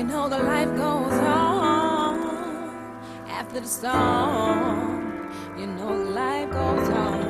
know that life goes on after the storm. You know that life goes on.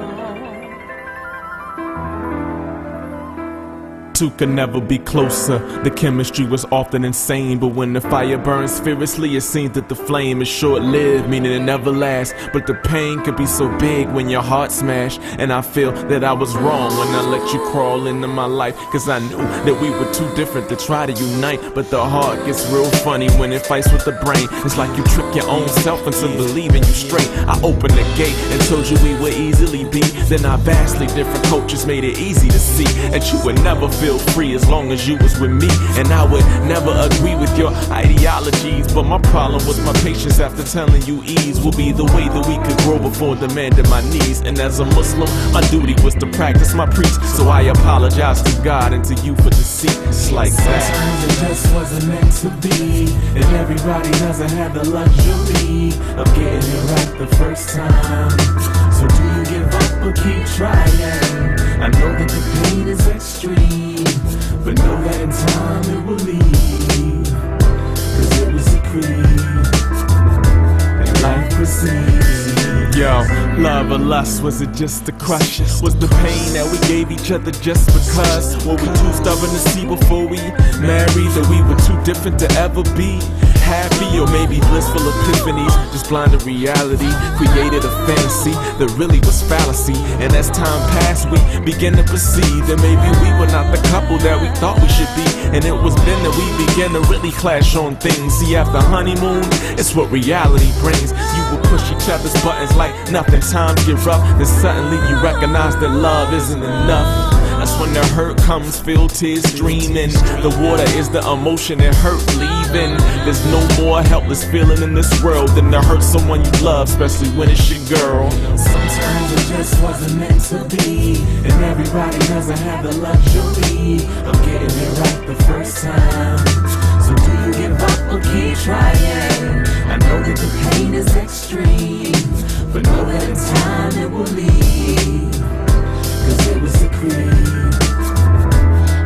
Two could never be closer. The chemistry was often insane, but when the fire burns fiercely, it seems that the flame is short-lived, meaning it never lasts. But the pain could be so big when your heart smashed, and I feel that I was wrong when I let you crawl into my life, cause I knew that we were too different to try to unite. But the heart gets real funny when it fights with the brain. It's like you trick your own self into believing you straight. I opened the gate and told you we would easily be. Then our vastly different cultures made it easy to see that you would never feel free as long as you was with me, and I would never agree with your ideologies. But my problem was my patience after telling you ease will be the way that we could grow before demanding my knees. And as a Muslim, my duty was to practice my preach, so I apologize to God and to you for deceit. It's like that. Sometimes it just wasn't meant to be, and everybody doesn't have the luxury of getting it right the first time. So do you give up or keep trying? I know that the pain is extreme, but know that in time it will leave, cause it was a creed, and life proceeds. Yo, love or lust, was it just a crush? Was the pain that we gave each other just because? Were we too stubborn to see before we married that we were too different to ever be happy? Or maybe blissful epiphanies, just blinded reality, created a fantasy that really was fallacy. And as time passed, we began to perceive that maybe we were not the couple that we thought we should be. And it was then that we began to really clash on things. See, after honeymoon, it's what reality brings. You will push each other's buttons like nothing. Times get rough, then suddenly you recognize that love isn't enough. That's when the hurt comes, feel tears streaming. The water is the emotion that hurt leaving. There's no more helpless feeling in this world than to hurt someone you love, especially when it's your girl. Sometimes it just wasn't meant to be, and everybody doesn't have the luxury of getting it right the first time. So do you give up or keep trying? I know that the pain is extreme, but know that in time it will leave, cause it was a creed,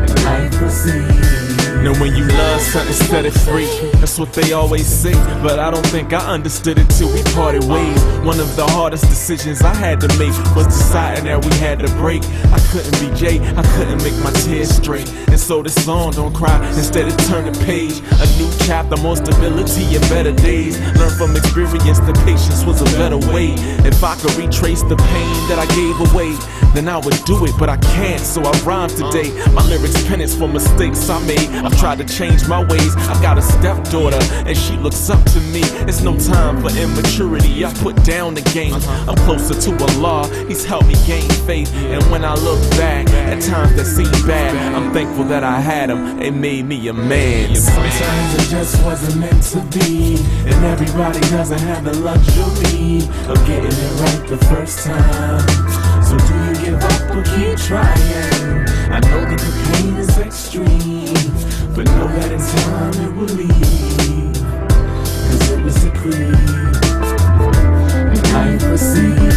and life proceeds. Now when you love something, set it free. That's what they always say, but I don't think I understood it till we parted ways. One of the hardest decisions I had to make was deciding that we had to break. I couldn't be Jay, I couldn't make my tears straight. And so this song, Don't Cry, instead it turned the page. A new chapter, more stability and better days. Learn from experience that patience was a better way. If I could retrace the pain that I gave away, then I would do it, but I can't, so I rhyme today. My lyrics penance for mistakes I made. I've tried to change my ways. I've got a stepdaughter, and she looks up to me. It's no time for immaturity, I put down the game. I'm closer to Allah, He's helped me gain faith. And when I look back at times that seem bad, I'm thankful that I had Him. It made me a man. Sometimes it just wasn't meant to be, and everybody doesn't have the luxury of getting it right the first time. So do you give up or keep trying? I know that the pain is extreme, but know that in time it will leave, cause it was a creed, and life proceeds.